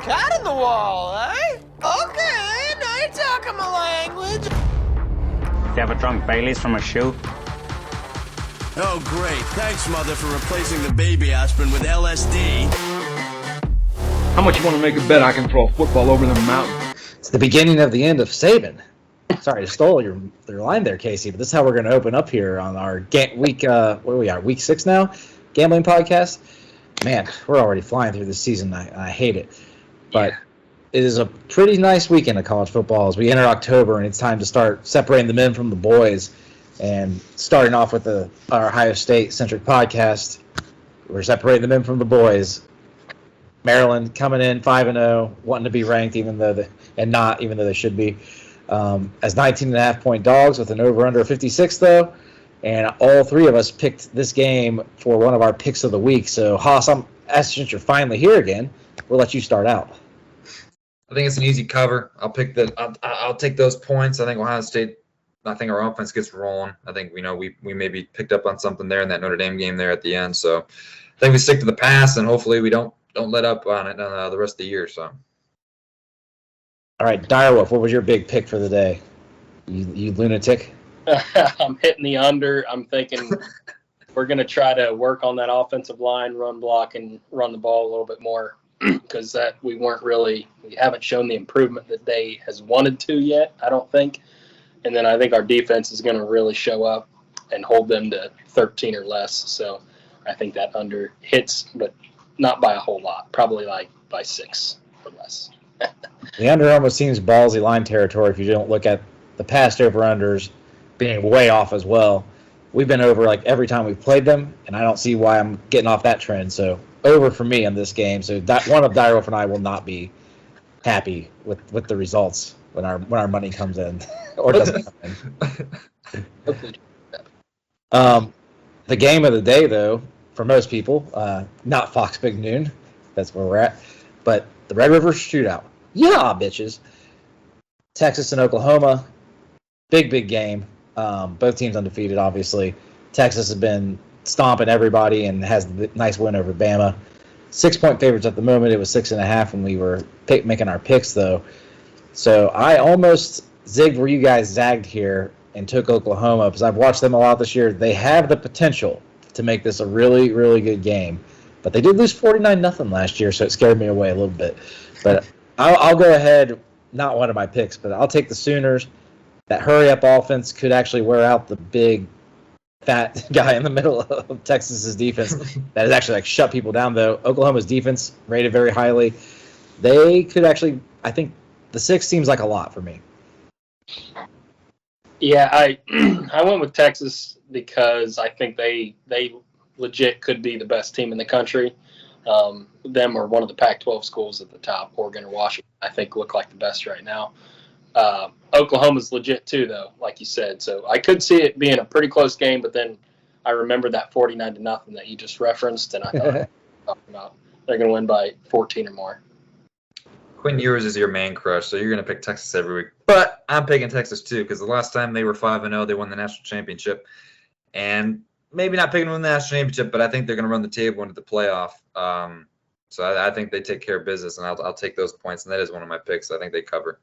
cat in the wall, eh? Okay, now you're talking my language. Do you ever drunk Baileys from a shoe? Oh, great. Thanks, Mother, for replacing the baby aspirin with LSD. How much you want to make a bet I can throw a football over the mountain? It's the beginning of the end of Saban. Sorry to stole your line there, Casey, but this is how we're going to open up here on our week, what are we at, week 6 now? Gambling podcast. Man, we're already flying through this season. I hate it. But it is a pretty nice weekend of college football as we enter October, and it's time to start separating the men from the boys. And starting off with our Ohio State-centric podcast, we're separating the men from the boys. Maryland coming in 5-0, wanting to be ranked even though they should be. As 19.5-point dogs with an over-under 56, though. And all three of us picked this game for one of our picks of the week. So, Haas, since you're finally here again, we'll let you start out. I think it's an easy cover. I'll take those points. I think Ohio State. I think our offense gets rolling. I think we maybe picked up on something there in that Notre Dame game there at the end. So I think we stick to the pass, and hopefully we don't let up on it the rest of the year. So. All right, Dyerwolf, what was your big pick for the day? You lunatic. I'm hitting the under. I'm thinking we're going to try to work on that offensive line, run block, and run the ball a little bit more because we haven't shown the improvement that they has wanted to yet, I don't think. And then I think our defense is going to really show up and hold them to 13 or less. So I think that under hits, but not by a whole lot, probably like by 6 or less. The under almost seems ballsy line territory if you don't look at the past over-unders being way off as well. We've been over like every time we've played them, and I don't see why I'm getting off that trend. So over for me in this game. So one of Dyerwolf and I will not be happy with the results when our money comes in or doesn't come in. The game of the day, though, for most people, not Fox Big Noon. That's where we're at. But the Red River Shootout. Yeah, bitches. Texas and Oklahoma. Big game. Both teams undefeated, obviously. Texas has been stomping everybody and has the nice win over Bama. 6-point favorites at the moment. It was 6.5 when we were making our picks, though. So I almost zigged where you guys zagged here and took Oklahoma because I've watched them a lot this year. They have the potential to make this a really, really good game. But they did lose 49-0 last year, so it scared me away a little bit. But I'll go ahead, not one of my picks, but I'll take the Sooners. That hurry-up offense could actually wear out the big, fat guy in the middle of Texas's defense that has actually shut people down, though. Oklahoma's defense rated very highly. They could actually, I think, the 6 seems like a lot for me. Yeah, I went with Texas because I think they legit could be the best team in the country. Them or one of the Pac-12 schools at the top, Oregon or Washington, I think look like the best right now. Oklahoma's legit too, though, like you said. So I could see it being a pretty close game, but then I remember that 49-0 that you just referenced, and I thought they're going to win by 14 or more. Quinn Ewers is your man crush, so you're going to pick Texas every week. But I'm picking Texas, too, because the last time they were 5-0, they won the national championship. And maybe not picking to win the national championship, but I think they're going to run the table into the playoff. So I think they take care of business, and I'll take those points, and that is one of my picks. I think they cover.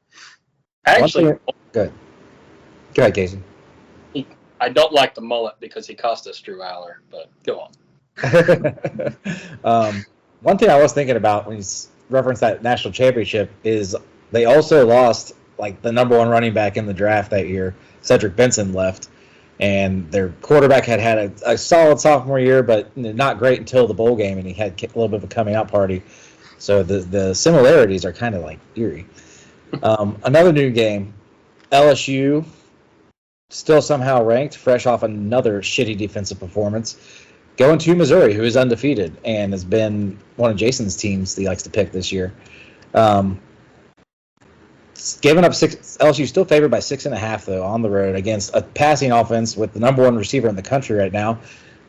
Actually, good. Go ahead, Casey. I don't like the mullet because he cost us Drew Aller, but go on. One thing I was thinking about when you referenced that national championship is they also lost the number 1 running back in the draft that year. Cedric Benson left, and their quarterback had a solid sophomore year, but not great until the bowl game, and he had a little bit of a coming out party. So the similarities are kind of eerie. Another new game, LSU, still somehow ranked, fresh off another shitty defensive performance, going to Missouri, who is undefeated and has been one of Jason's teams that he likes to pick this year. Giving up 6, LSU still favored by 6.5 though on the road against a passing offense with the number 1 receiver in the country right now,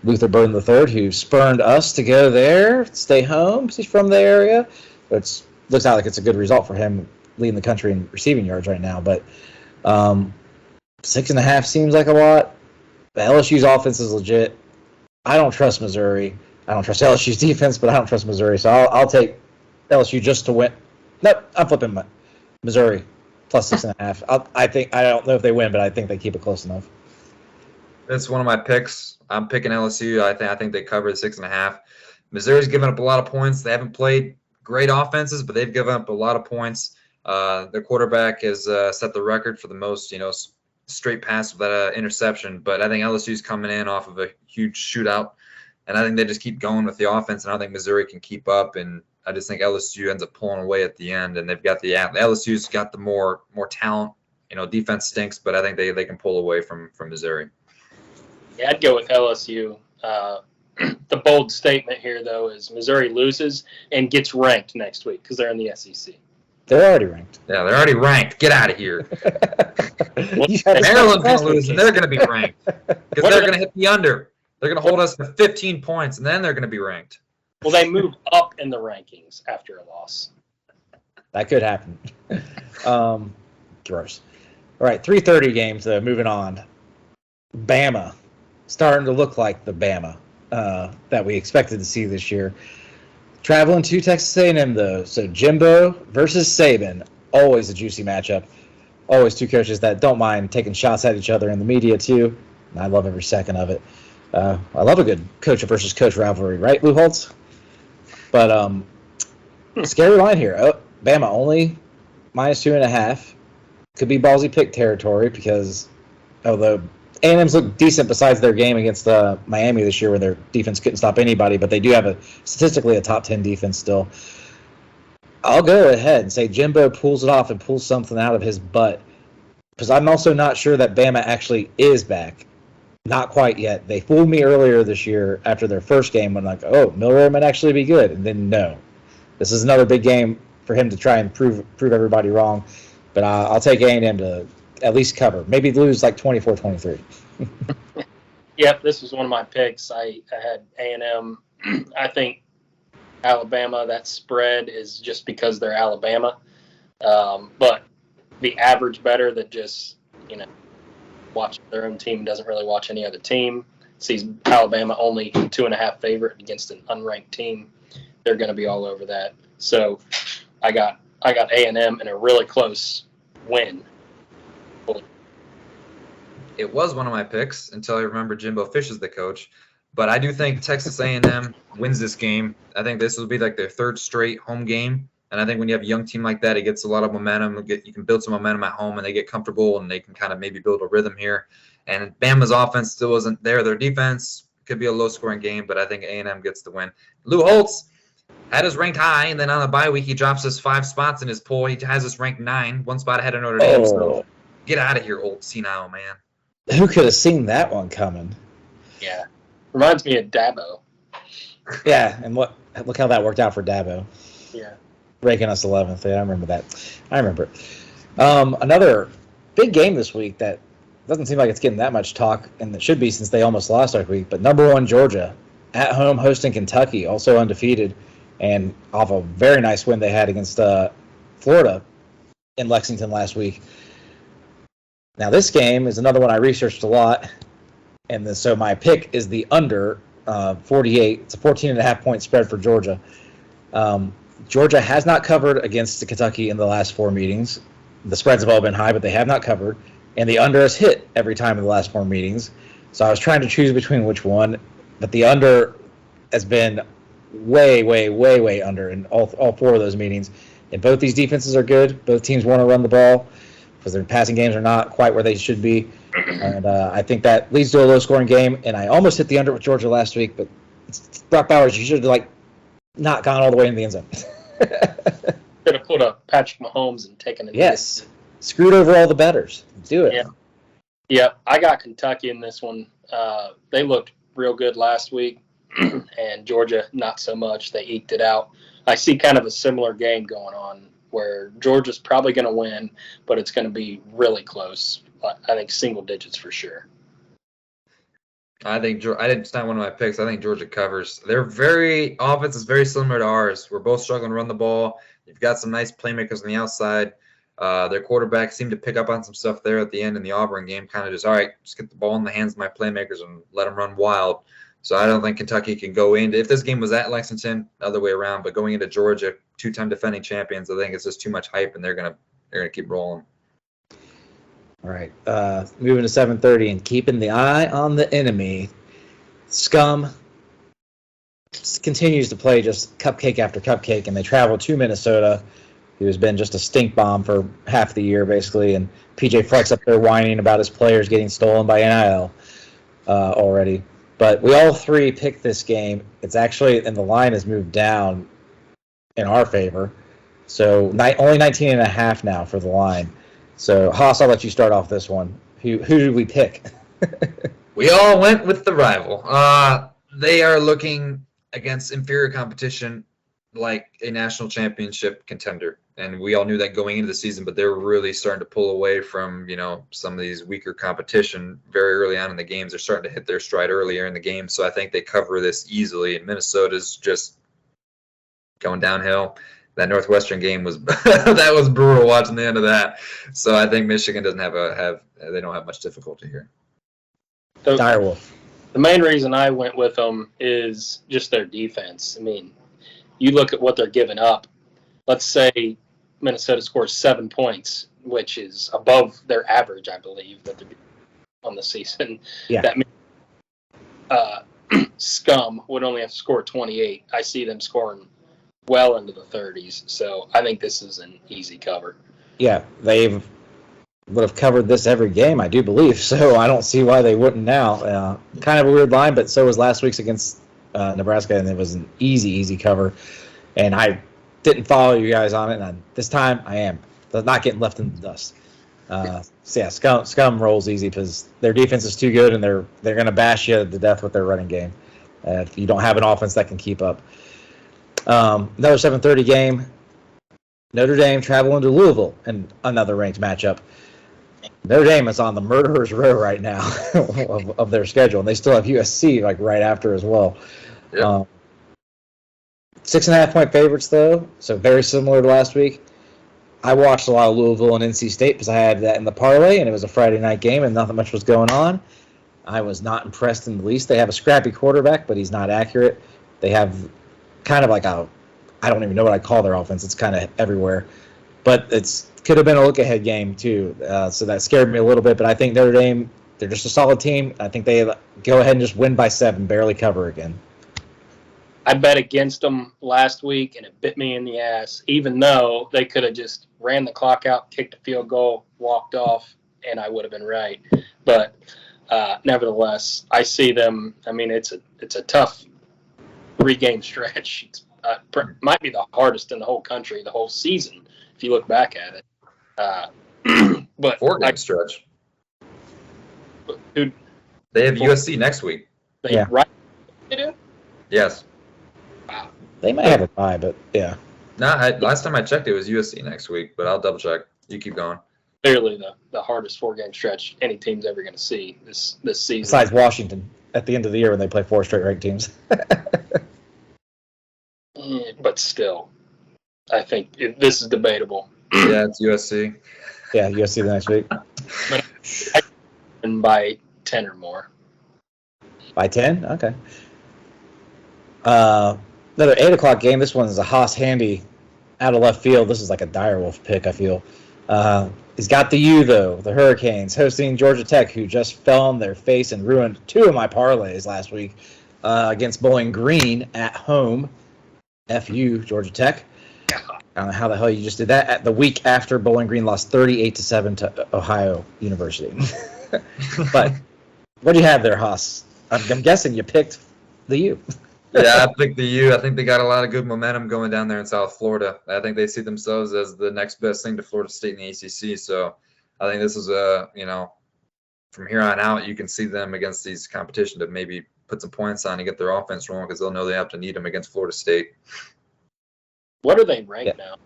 Luther Burden III, who spurned us to go there, stay home. He's from the area, but looks out like it's a good result for him leading the country in receiving yards right now. But 6.5 seems like a lot. The LSU's offense is legit. I don't trust Missouri. I don't trust LSU's defense, but I don't trust Missouri. So I'll take LSU just to win Nope, I'm flipping Missouri plus 6.5. I don't know if they win, but I think they keep it close enough. That's one of my picks. I'm picking LSU. I think they cover the 6.5. Missouri's given up a lot of points. They haven't played great offenses, but they've given up a lot of points. Their quarterback has set the record for the most, straight pass without an interception. But I think LSU's coming in off of a huge shootout, and I think they just keep going with the offense. And I don't think Missouri can keep up. And I just think LSU ends up pulling away at the end. And they've got LSU's got the more talent. Defense stinks, but I think they can pull away from Missouri. Yeah, I'd go with LSU. The bold statement here, though, is Missouri loses and gets ranked next week because they're in the SEC. They're already ranked. Yeah, they're already ranked. Get out of here. Maryland's Maryland's going to lose, and they're going to be ranked because they're going to hit the under. They're going to hold us to 15 points, and then they're going to be ranked. Well, they move up in the rankings after a loss. That could happen. Gross. All right, 3:30 games, though. Moving on. Bama. Starting to look like the Bama that we expected to see this year. Traveling to Texas A&M, though. So Jimbo versus Saban. Always a juicy matchup. Always two coaches that don't mind taking shots at each other in the media, too. And I love every second of it. I love a good coach versus coach rivalry, right, Lou Holtz? But scary line here. Oh, Bama only -2.5. Could be ballsy pick territory because although A&M's looked decent besides their game against Miami this year where their defense couldn't stop anybody, but they do have statistically a top 10 defense still. I'll go ahead and say Jimbo pulls it off and pulls something out of his butt because I'm also not sure that Bama actually is back. Not quite yet. They fooled me earlier this year after their first game when Milroy might actually be good, and then no. This is another big game for him to try and prove everybody wrong, but I'll take A&M to at least cover. Maybe lose like 24-23. Yep, this was one of my picks. I had A&M. I think Alabama, that spread is just because they're Alabama. But the average better that just, watch their own team, doesn't really watch any other team, sees Alabama only 2.5 favorite against an unranked team, they're going to be all over that. So I got A&M in a really close win. It was one of my picks until I remember Jimbo Fish is the coach. But I do think Texas A&M wins this game. I think this will be like their third straight home game. And I think when you have a young team like that, it gets a lot of momentum. You can build some momentum at home, and they get comfortable, and they can kind of maybe build a rhythm here. And Bama's offense still isn't there. Their defense could be a low-scoring game, but I think A&M gets the win. Lou Holtz had us ranked high, and then on the bye week, he drops us 5 spots in his poll. He has us ranked 9, 1 spot ahead of Notre Dame. So get out of here, old senile man. Who could have seen that one coming? Yeah. Reminds me of Dabo. Yeah, and look how that worked out for Dabo. Yeah. Ranking us 11th. Yeah, I remember that. I remember it. Another big game this week that doesn't seem like it's getting that much talk, and it should be since they almost lost last week, but number 1 Georgia at home hosting Kentucky, also undefeated, and off a very nice win they had against Florida in Lexington last week. Now this game is another one I researched a lot, and so my pick is the under 48. It's a 14.5 point spread for Georgia. Georgia has not covered against Kentucky in the last 4 meetings. The spreads have all been high, but they have not covered. And the under has hit every time in the last 4 meetings. So I was trying to choose between which one, but the under has been way, way, way, way under in all 4 of those meetings. And both these defenses are good. Both teams want to run the ball because their passing games are not quite where they should be. And I think that leads to a low-scoring game. And I almost hit the under with Georgia last week, but Brock Bowers, you should have not gone all the way in the end zone. Could have put a Patrick Mahomes and taken it. Yes. Screwed over all the bettors. Do it. Yeah, I got Kentucky in this one. They looked real good last week, and Georgia not so much. They eked it out. I see kind of a similar game going on where Georgia's probably going to win, but it's going to be really close. I think single digits for sure. It's not one of my picks. I think Georgia covers. Their offense is very similar to ours. We're both struggling to run the ball. You've got some nice playmakers on the outside. Their quarterback seemed to pick up on some stuff there at the end in the Auburn game. Kind of just get the ball in the hands of my playmakers and let them run wild. So I don't think Kentucky can go into, if this game was at Lexington, other way around, but going into Georgia, 2-time defending champions, I think it's just too much hype, and they're gonna keep rolling. All right, moving to 7:30 and keeping the eye on the enemy. Scum continues to play just cupcake after cupcake, and they travel to Minnesota, who has been just a stink bomb for half the year, basically. And PJ Fleck's up there whining about his players getting stolen by NIL already. But we all three picked this game. It's actually, and the line has moved down in our favor. So only 19.5 now for the line. So, Haas, I'll let you start off this one. Who did we pick? We all went with the rival. They are looking against inferior competition like a national championship contender. And we all knew that going into the season, but they're really starting to pull away from, some of these weaker competition very early on in the games. They're starting to hit their stride earlier in the game. So I think they cover this easily. And Minnesota's just going downhill. That Northwestern game was that was brutal watching the end of that. So I think Michigan doesn't they don't have much difficulty here. Dyerwolf. The main reason I went with them is just their defense. I mean, you look at what they're giving up. Let's say Minnesota scores 7 points, which is above their average, I believe, that they're on the season. Yeah. That means Scum would only have to score 28. I see them scoring well into the 30s, so I think this is an easy cover. Yeah, they would have covered this every game, I do believe, so I don't see why they wouldn't now. Kind of a weird line, but so was last week's against Nebraska, and it was an easy cover. And I didn't follow you guys on it, and this time I am. They're not getting left in the dust. So yeah, Scum rolls easy because their defense is too good, and they're going to bash you to death with their running game if you don't have an offense that can keep up. Another 7:30 game. Notre Dame traveling to Louisville, and another ranked matchup. Notre Dame is on the murderer's row right now of their schedule, and they still have USC right after as well. Yep. 6.5 point favorites though, so very similar to last week. I watched a lot of Louisville and NC State because I had that in the parlay, and it was a Friday night game, and nothing much was going on. I was not impressed in the least. They have a scrappy quarterback, but he's not accurate. They have kind of I don't even know what I call their offense. It's kind of everywhere. But could have been a look-ahead game, too. So that scared me a little bit. But I think Notre Dame, they're just a solid team. I think they go ahead and just win by 7, barely cover again. I bet against them last week, and it bit me in the ass, even though they could have just ran the clock out, kicked a field goal, walked off, and I would have been right. But nevertheless, I see them. I mean, it's a tough 3-game stretch. It's might be the hardest in the whole country, the whole season, if you look back at it. But 4-game stretch. Dude, they have USC next week. Right? They do? Yes. Wow. They might have a bye, but yeah. Last time I checked, it was USC next week, but I'll double check. You keep going. Clearly the hardest 4-game stretch any team's ever going to see this season. Besides Washington at the end of the year when they play 4 straight ranked teams. But still, I think this is debatable. Yeah, it's USC. Yeah, USC the next week. And by 10 or more. By 10? Okay. Another 8 o'clock game. This one is a Haas handy out of left field. This is like a Dyerwolf pick, I feel. He's got the U, though. The Hurricanes hosting Georgia Tech, who just fell on their face and ruined 2 of my parlays last week against Bowling Green at home. FU, Georgia Tech. I don't know how the hell you just did that. At the week after Bowling Green lost 38-7 to Ohio University. But what do you have there, Haas? I'm guessing you picked the U. Yeah, I picked the U. I think they got a lot of good momentum going down there in South Florida. I think they see themselves as the next best thing to Florida State in the ACC. So I think this is from here on out, you can see them against these competition to maybe put some points on and get their offense rolling because they'll know they have to need them against Florida State. What are they ranked now?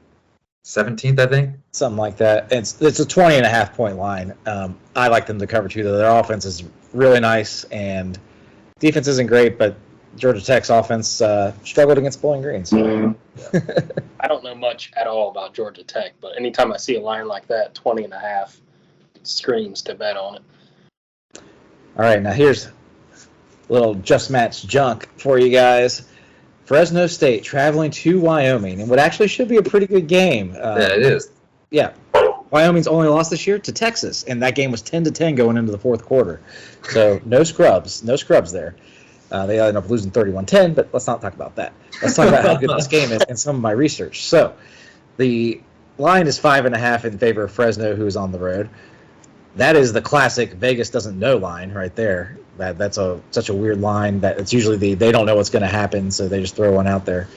17th, I think. Something like that. It's a 20.5 point line. I like them to cover too, though. Their offense is really nice, and defense isn't great, but Georgia Tech's offense struggled against Bowling Green. So. I don't know much at all about Georgia Tech, but anytime I see a line like that, 20.5, it screams to bet on it. All right, now here's little Just Matt's junk for you guys. Fresno State traveling to Wyoming, and what actually should be a pretty good game. Yeah, it is. Yeah. Wyoming's only lost this year to Texas, and that game was 10-10 going into the fourth quarter. So no scrubs there. They ended up losing 31-10, but let's not talk about that. Let's talk about how good this game is and some of my research. So the line is 5.5 in favor of Fresno, who is on the road. That is the classic Vegas doesn't know line right there. That's such a weird line that it's usually they don't know what's going to happen, so they just throw one out there.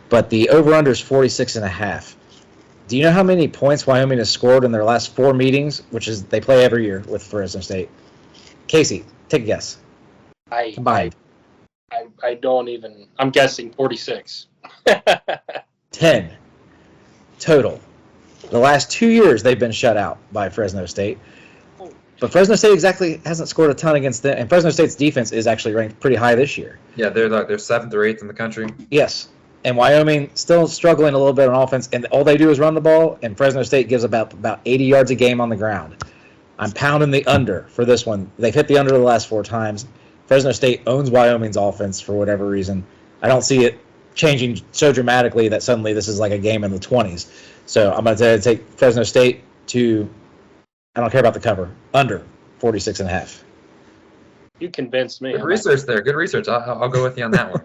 But the over-under is 46.5. Do you know how many points Wyoming has scored in their last 4 meetings, which is they play every year with Fresno State? Casey, take a guess. Combined. I don't even. I'm guessing 46. 10 total. The last 2 years they've been shut out by Fresno State. But Fresno State exactly hasn't scored a ton against them, and Fresno State's defense is actually ranked pretty high this year. Yeah, they're 7th or 8th in the country. Yes. And Wyoming still struggling a little bit on offense, and all they do is run the ball, and Fresno State gives about 80 yards a game on the ground. I'm pounding the under for this one. They've hit the under the last 4 times. Fresno State owns Wyoming's offense for whatever reason. I don't see it changing so dramatically that suddenly this is like a game in the 20s. So I'm going to take Fresno State to, I don't care about the cover, under 46.5. You convinced me. Good research there. Good research. I'll go with you on that one.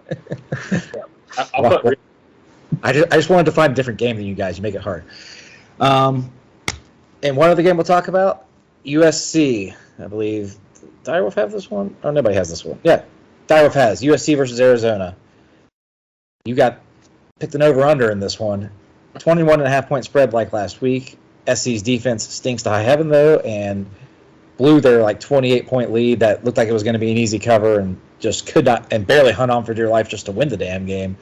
I just wanted to find a different game than you guys. You make it hard. And one other game we'll talk about, USC, I believe. Dyerwolf have this one? Oh, nobody has this one. Yeah, Dyerwolf has. USC versus Arizona. You picked an over-under in this one. 21.5-point spread like last week. SC's defense stinks to high heaven, though, and blew their 28-point lead that looked like it was going to be an easy cover and just could not and barely hung on for dear life just to win the damn game.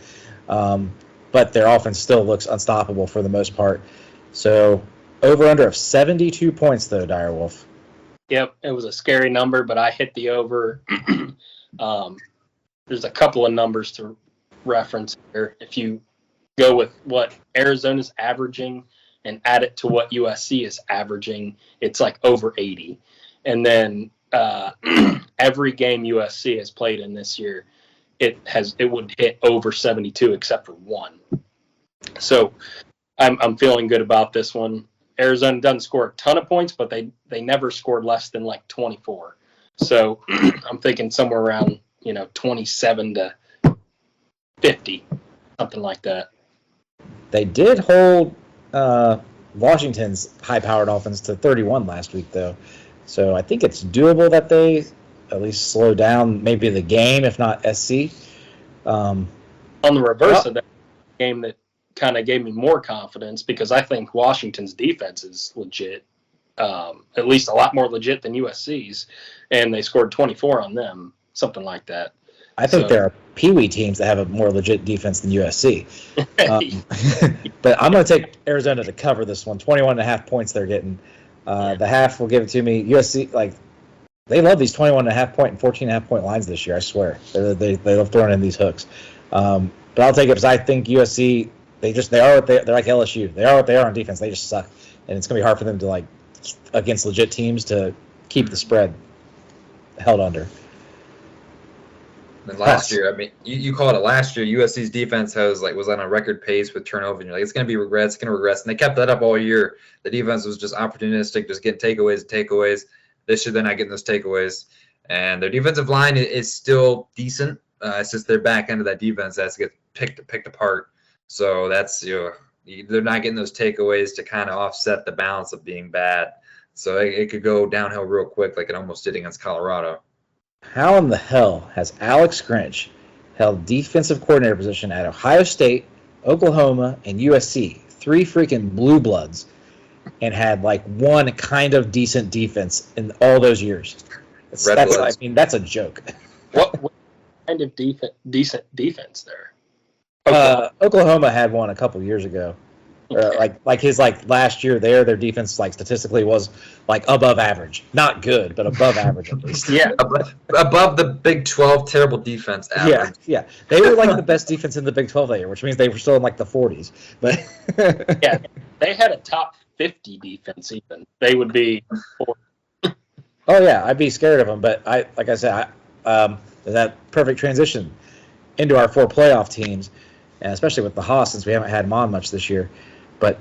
But their offense still looks unstoppable for the most part. So over-under of 72 points, though, Dyerwolf. Yep, it was a scary number, but I hit the over. There's a couple of numbers to reference here. If you go with what Arizona's averaging and add it to what USC is averaging, it's like over 80. And then every game USC has played in this year, it would hit over 72 except for one. So I'm feeling good about this one. Arizona doesn't score a ton of points, but they never scored less than 24. So I'm thinking somewhere around 27 to 50, something like that. They did hold Washington's high-powered offense to 31 last week, though. So I think it's doable that they at least slow down maybe the game, if not SC. On the reverse of that game that kind of gave me more confidence because I think Washington's defense is legit, at least a lot more legit than USC's, and they scored 24 on them, something like that. I think there are peewee teams that have a more legit defense than USC. But I'm going to take Arizona to cover this one. 21.5 points they're getting. The half will give it to me. USC, they love these 21.5-point and 14.5-point lines this year, I swear. They love throwing in these hooks. But I'll take it because I think USC, they're like LSU. They are what they are on defense. They just suck. And it's going to be hard for them to, against legit teams to keep the spread held under. And last year, I mean, you call it last year, USC's defense was on a record pace with turnover, and you're like, it's going to be regrets, and they kept that up all year. The defense was just opportunistic, just getting takeaways. This year, they're not getting those takeaways, and their defensive line is still decent. It's just their back end of that defense has to get picked apart. So that's they're not getting those takeaways to kind of offset the balance of being bad. So it could go downhill real quick, like it almost did against Colorado. How in the hell has Alex Grinch held defensive coordinator position at Ohio State, Oklahoma, and USC, 3 freaking blue bloods, and had one kind of decent defense in all those years? That's a joke. What kind of decent defense there? Oklahoma had one a couple years ago. His last year there, their defense statistically was above average, not good, but above average at least. Yeah, above the Big 12 terrible defense average. Yeah, they were the best defense in the Big 12 that year, which means they were still in the 40s. But yeah, they had a top 50 defense. Even they would be. Oh yeah, I'd be scared of them, but like I said, that perfect transition into our 4 playoff teams, and especially with the Haas since we haven't had him on much this year. But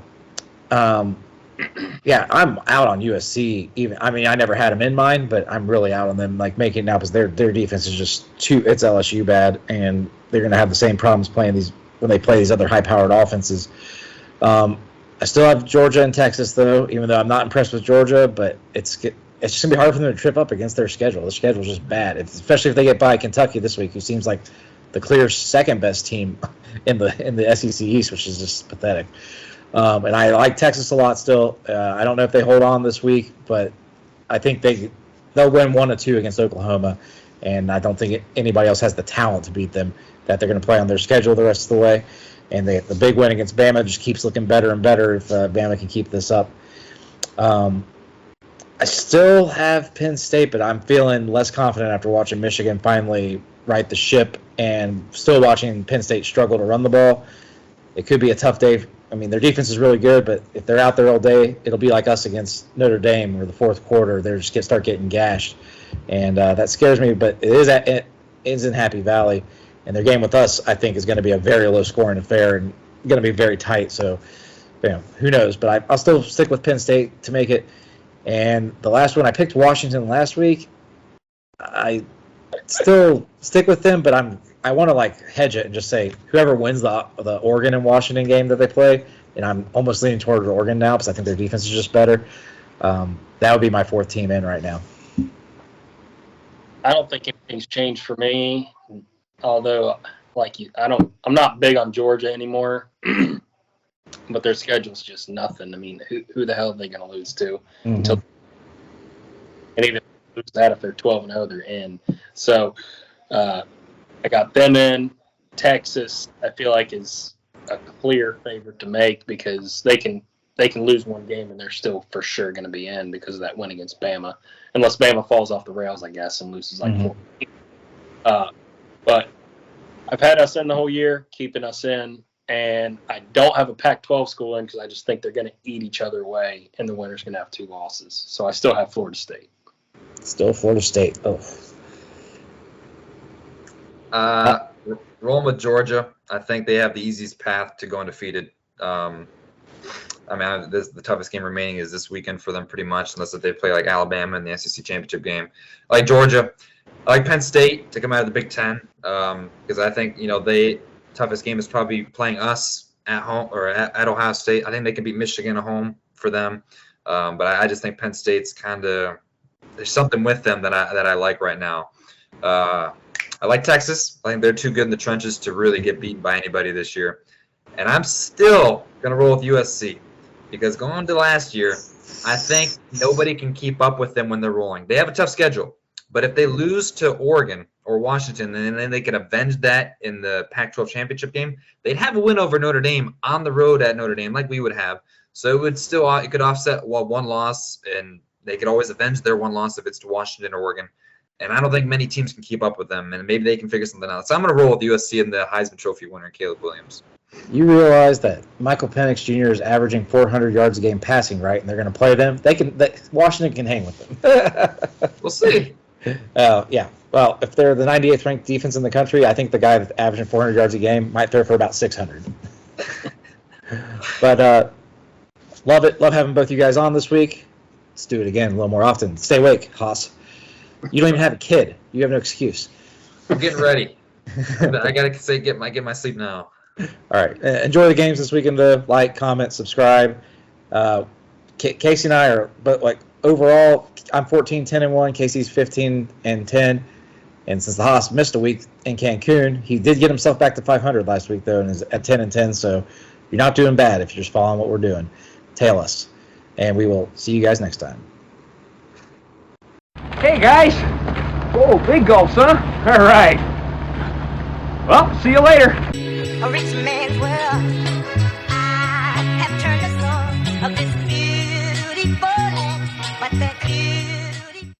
yeah, I'm out on USC. I never had them in mind, but I'm really out on them. Like making it now because their defense is just it's LSU bad, and they're going to have the same problems playing these when they play these other high-powered offenses. I still have Georgia and Texas though, even though I'm not impressed with Georgia. But it's just going to be hard for them to trip up against their schedule. The schedule is just bad, especially if they get by Kentucky this week, who seems like the clear second best team in the SEC East, which is just pathetic. And I like Texas a lot still. I don't know if they hold on this week, but I think they'll win 1 or 2 against Oklahoma, and I don't think anybody else has the talent to beat them. That they're going to play on their schedule the rest of the way, and the big win against Bama just keeps looking better and better if Bama can keep this up. I still have Penn State, but I'm feeling less confident after watching Michigan finally right the ship, and still watching Penn State struggle to run the ball. It could be a tough day. I mean, their defense is really good, but if they're out there all day, it'll be like us against Notre Dame, where the fourth quarter they just start getting gashed, and that scares me. But it is in Happy Valley, and their game with us, I think, is going to be a very low-scoring affair and going to be very tight. So, who knows? But I'll still stick with Penn State to make it. And the last one, I picked Washington last week. I still stick with them, but I want to hedge it and just say whoever wins the Oregon and Washington game that they play, and I'm almost leaning toward Oregon now because I think their defense is just better. That would be my 4th team in right now. I don't think anything's changed for me, although I'm not big on Georgia anymore, but their schedule's just nothing. I mean, who the hell are they going to lose to? And even lose that if they're 12-0, they're in. So I got them in. Texas, I feel like, is a clear favorite to make because they can lose one game and they're still for sure going to be in because of that win against Bama, unless Bama falls off the rails, I guess, and loses 4. But I've had us in the whole year, keeping us in, and I don't have a Pac-12 school in because I just think they're going to eat each other away, and the winner's going to have 2 losses. So I still have Florida State. Still Florida State. Oh. Rolling with Georgia. I think they have the easiest path to go undefeated. The toughest game remaining is this weekend for them pretty much, unless if they play like Alabama in the SEC championship game. I like Georgia. I like Penn State to come out of the Big Ten because I think, they toughest game is probably playing us at home or at Ohio State. I think they can beat Michigan at home for them. But I just think Penn State's there's something with them that I like right now. I like Texas. I think they're too good in the trenches to really get beaten by anybody this year. And I'm still going to roll with USC because going to last year, I think nobody can keep up with them when they're rolling. They have a tough schedule. But if they lose to Oregon or Washington, and then they can avenge that in the Pac-12 championship game, they'd have a win over Notre Dame on the road at Notre Dame like we would have. So it could offset one loss, and they could always avenge their one loss if it's to Washington or Oregon. And I don't think many teams can keep up with them, and maybe they can figure something out. So I'm going to roll with USC and the Heisman Trophy winner, Caleb Williams. You realize that Michael Penix Jr. is averaging 400 yards a game passing, right? And they're going to play them. Washington can hang with them. We'll see. Yeah. Well, if they're the 98th ranked defense in the country, I think the guy that's averaging 400 yards a game might throw for about 600. But love it. Love having both you guys on this week. Let's do it again a little more often. Stay awake, Haas. You don't even have a kid. You have no excuse. I'm getting ready. I gotta say, get my sleep now. All right. Enjoy the games this weekend. Like, comment, subscribe. Casey and I are, overall, I'm 14-10-1. Casey's 15-10. And since the Haas missed a week in Cancun, he did get himself back to 500 last week though, and is at 10-10. So you're not doing bad if you're just following what we're doing. Tail us, and we will see you guys next time. Hey guys! Whoa, big gulps, huh? All right. Well, see you later. A rich man's world. I have turned the soul of this beautiful land, but the